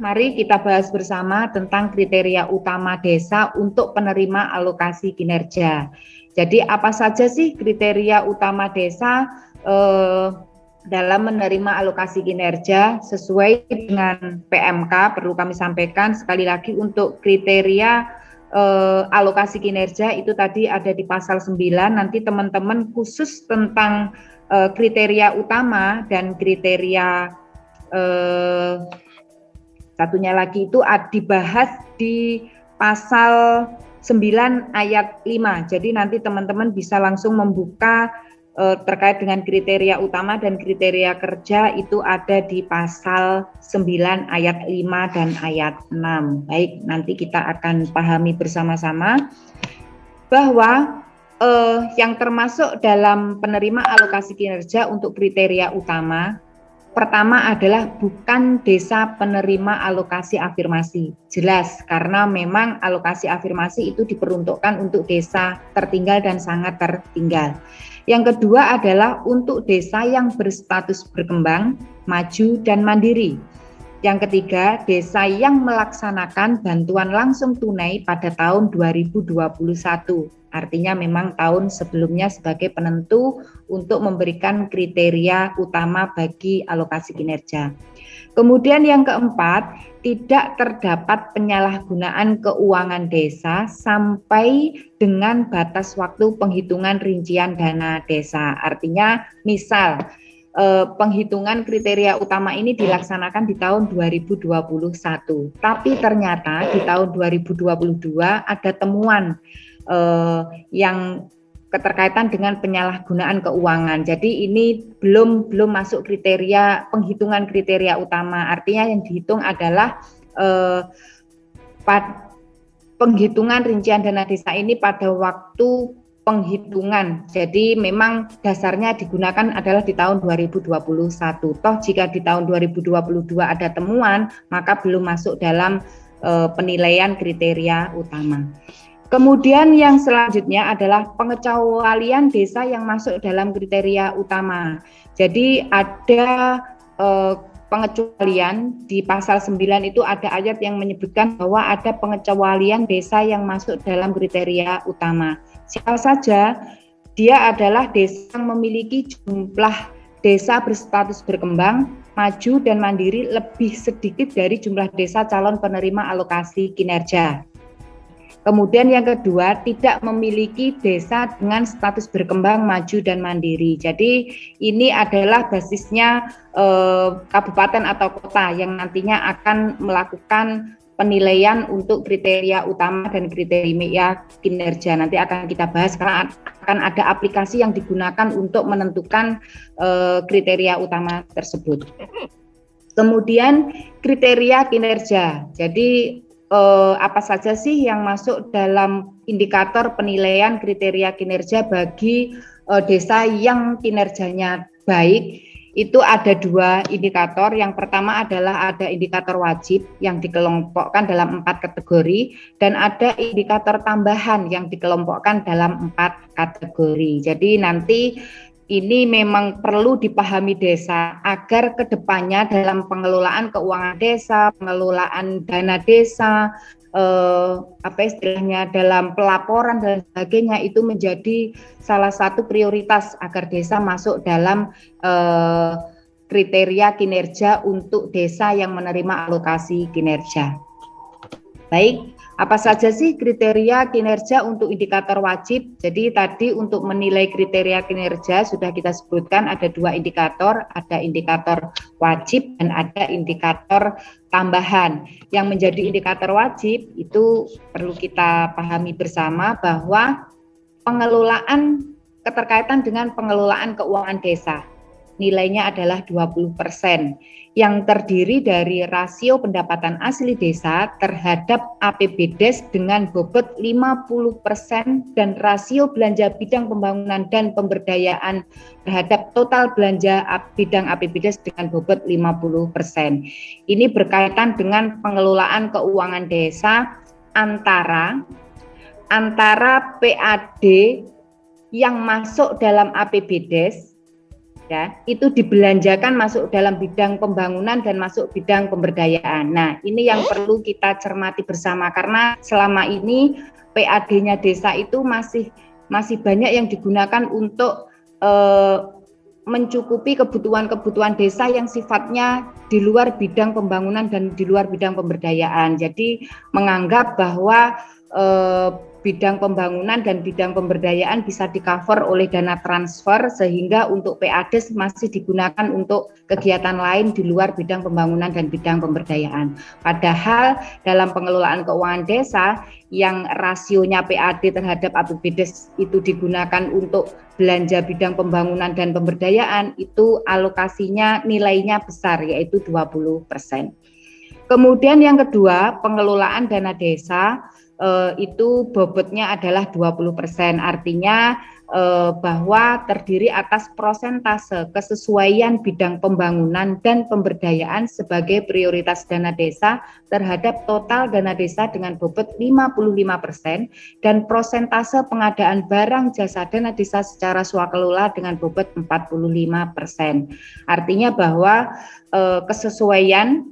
mari kita bahas bersama tentang kriteria utama desa untuk penerima alokasi kinerja. Jadi apa saja sih kriteria utama desa dalam menerima alokasi kinerja sesuai dengan PMK? Perlu kami sampaikan sekali lagi, untuk kriteria alokasi kinerja itu tadi ada di pasal 9. Nanti teman-teman khusus tentang kriteria utama dan kriteria satunya lagi itu dibahas di pasal 9 ayat 5. Jadi nanti teman-teman bisa langsung membuka terkait dengan kriteria utama dan kriteria kerja, itu ada di pasal 9 ayat 5 dan ayat 6. Baik, nanti kita akan pahami bersama-sama bahwa yang termasuk dalam penerima alokasi kinerja untuk kriteria utama, pertama adalah bukan desa penerima alokasi afirmasi. Jelas, karena memang alokasi afirmasi itu diperuntukkan untuk desa tertinggal dan sangat tertinggal. Yang kedua adalah untuk desa yang berstatus berkembang, maju, dan mandiri. Yang ketiga, desa yang melaksanakan bantuan langsung tunai pada tahun 2021. Artinya memang tahun sebelumnya sebagai penentu untuk memberikan kriteria utama bagi alokasi kinerja. Kemudian yang keempat, tidak terdapat penyalahgunaan keuangan desa sampai dengan batas waktu penghitungan rincian dana desa. Artinya misal penghitungan kriteria utama ini dilaksanakan di tahun 2021, tapi ternyata di tahun 2022 ada temuan yang keterkaitan dengan penyalahgunaan keuangan. Jadi ini belum masuk kriteria penghitungan kriteria utama. Artinya yang dihitung adalah penghitungan rincian dana desa ini pada waktu penghitungan. Jadi memang dasarnya digunakan adalah di tahun 2021. Toh jika di tahun 2022 ada temuan, maka belum masuk dalam penilaian kriteria utama. Kemudian yang selanjutnya adalah pengecualian desa yang masuk dalam kriteria utama. Jadi ada pengecualian di pasal 9 itu ada ayat yang menyebutkan bahwa ada pengecualian desa yang masuk dalam kriteria utama. Siapa saja? Dia adalah desa yang memiliki jumlah desa berstatus berkembang, maju, dan mandiri lebih sedikit dari jumlah desa calon penerima alokasi kinerja. Kemudian yang kedua, tidak memiliki desa dengan status berkembang, maju, dan mandiri. Jadi ini adalah basisnya kabupaten atau kota yang nantinya akan melakukan penilaian untuk kriteria utama dan kriteria kinerja. Nanti akan kita bahas karena akan ada aplikasi yang digunakan untuk menentukan kriteria utama tersebut. Kemudian kriteria kinerja. Jadi apa saja sih yang masuk dalam indikator penilaian kriteria kinerja bagi desa yang kinerjanya baik? Itu ada 2 indikator. Yang pertama adalah ada indikator wajib yang dikelompokkan dalam 4 kategori, dan ada indikator tambahan yang dikelompokkan dalam 4 kategori. Jadi nanti ini memang perlu dipahami desa agar kedepannya dalam pengelolaan keuangan desa, pengelolaan dana desa, dalam pelaporan dan sebagainya itu menjadi salah satu prioritas agar desa masuk dalam kriteria kinerja untuk desa yang menerima alokasi kinerja. Baik, apa saja sih kriteria kinerja untuk indikator wajib? Jadi tadi untuk menilai kriteria kinerja sudah kita sebutkan ada 2 indikator, ada indikator wajib dan ada indikator tambahan. Yang menjadi indikator wajib itu perlu kita pahami bersama bahwa pengelolaan keterkaitan dengan pengelolaan keuangan desa. Nilainya adalah 20%, yang terdiri dari rasio pendapatan asli desa terhadap APBDes dengan bobot 50% dan rasio belanja bidang pembangunan dan pemberdayaan terhadap total belanja bidang APBDes dengan bobot 50%. Ini berkaitan dengan pengelolaan keuangan desa antara PAD yang masuk dalam APBDes ya, itu dibelanjakan masuk dalam bidang pembangunan dan masuk bidang pemberdayaan. Nah, ini yang perlu kita cermati bersama karena selama ini PAD-nya desa itu masih banyak yang digunakan untuk mencukupi kebutuhan-kebutuhan desa yang sifatnya di luar bidang pembangunan dan di luar bidang pemberdayaan. Jadi menganggap bahwa bidang pembangunan dan bidang pemberdayaan bisa di-cover oleh dana transfer sehingga untuk PAD masih digunakan untuk kegiatan lain di luar bidang pembangunan dan bidang pemberdayaan. Padahal dalam pengelolaan keuangan desa yang rasionya PAD terhadap APBD itu digunakan untuk belanja bidang pembangunan dan pemberdayaan itu alokasinya nilainya besar yaitu 20%. Kemudian yang kedua, pengelolaan dana desa itu bobotnya adalah 20%, artinya bahwa terdiri atas prosentase kesesuaian bidang pembangunan dan pemberdayaan sebagai prioritas dana desa terhadap total dana desa dengan bobot 55% dan prosentase pengadaan barang jasa dana desa secara swakelola dengan bobot 45%. Artinya bahwa kesesuaian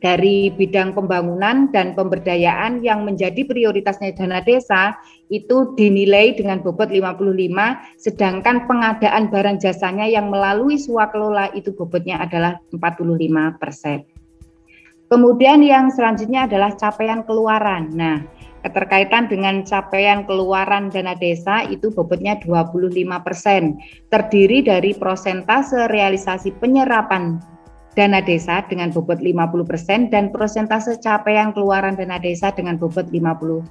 dari bidang pembangunan dan pemberdayaan yang menjadi prioritasnya dana desa itu dinilai dengan bobot 55, sedangkan pengadaan barang jasanya yang melalui swakelola itu bobotnya adalah 45%. Kemudian yang selanjutnya adalah capaian keluaran. Nah, keterkaitan dengan capaian keluaran dana desa itu bobotnya 25%, terdiri dari prosentase realisasi penyerapan dana desa dengan bobot 50% dan prosentase capaian keluaran dana desa dengan bobot 50%.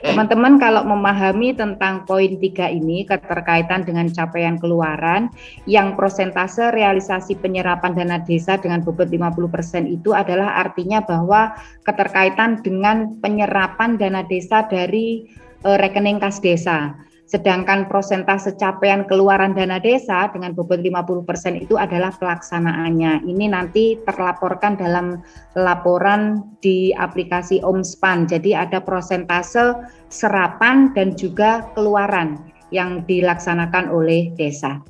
Teman-teman kalau memahami tentang poin 3 ini, keterkaitan dengan capaian keluaran, yang prosentase realisasi penyerapan dana desa dengan bobot 50% itu adalah artinya bahwa keterkaitan dengan penyerapan dana desa dari rekening kas desa. Sedangkan prosentase capaian keluaran dana desa dengan bobot 50% itu adalah pelaksanaannya. Ini nanti terlaporkan dalam laporan di aplikasi Omspan. Jadi ada prosentase serapan dan juga keluaran yang dilaksanakan oleh desa.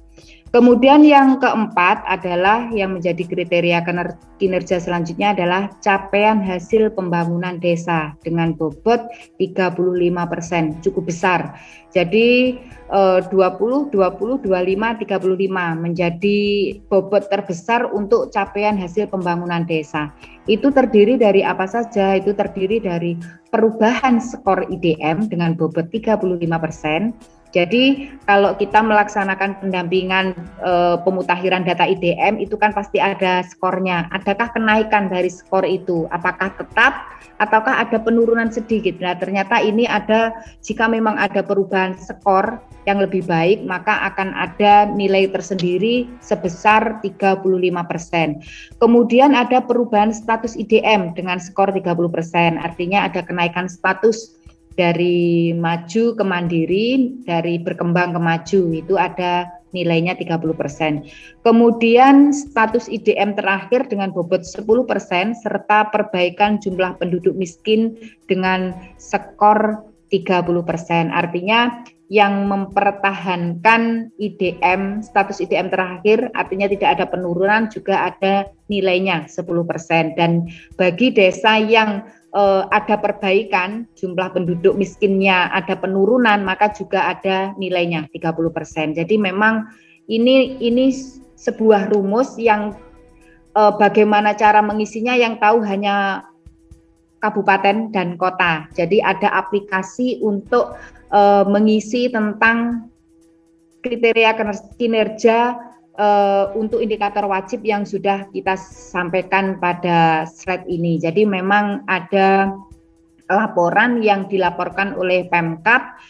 Kemudian yang keempat adalah yang menjadi kriteria kinerja selanjutnya adalah capaian hasil pembangunan desa dengan bobot 35%, cukup besar. Jadi 20, 20, 25, 35 menjadi bobot terbesar untuk capaian hasil pembangunan desa. Itu terdiri dari apa saja? Itu terdiri dari perubahan skor IDM dengan bobot 35%. Jadi kalau kita melaksanakan pendampingan pemutakhiran data IDM itu kan pasti ada skornya. Adakah kenaikan dari skor itu? Apakah tetap ataukah ada penurunan sedikit? Nah, ternyata ini ada, jika memang ada perubahan skor yang lebih baik, maka akan ada nilai tersendiri sebesar 35%. Kemudian ada perubahan status IDM dengan skor 30%. Artinya ada kenaikan status dari maju ke mandiri, dari berkembang ke maju, itu ada nilainya 30%. Kemudian status IDM terakhir dengan bobot 10% serta perbaikan jumlah penduduk miskin dengan skor 30%. Artinya yang mempertahankan IDM, status IDM terakhir, artinya tidak ada penurunan, juga ada nilainya 10%. Dan bagi desa yang ada perbaikan, jumlah penduduk miskinnya ada penurunan, maka juga ada nilainya 30%. Jadi memang ini sebuah rumus yang bagaimana cara mengisinya yang tahu hanya kabupaten dan kota. Jadi ada aplikasi untuk mengisi tentang kriteria kinerja untuk indikator wajib yang sudah kita sampaikan pada slide ini. Jadi memang ada laporan yang dilaporkan oleh Pemkab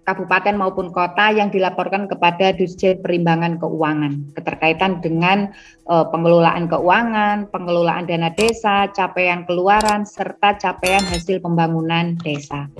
kabupaten maupun kota yang dilaporkan kepada Dirjen Perimbangan Keuangan keterkaitan dengan pengelolaan keuangan, pengelolaan dana desa, capaian keluaran serta capaian hasil pembangunan desa.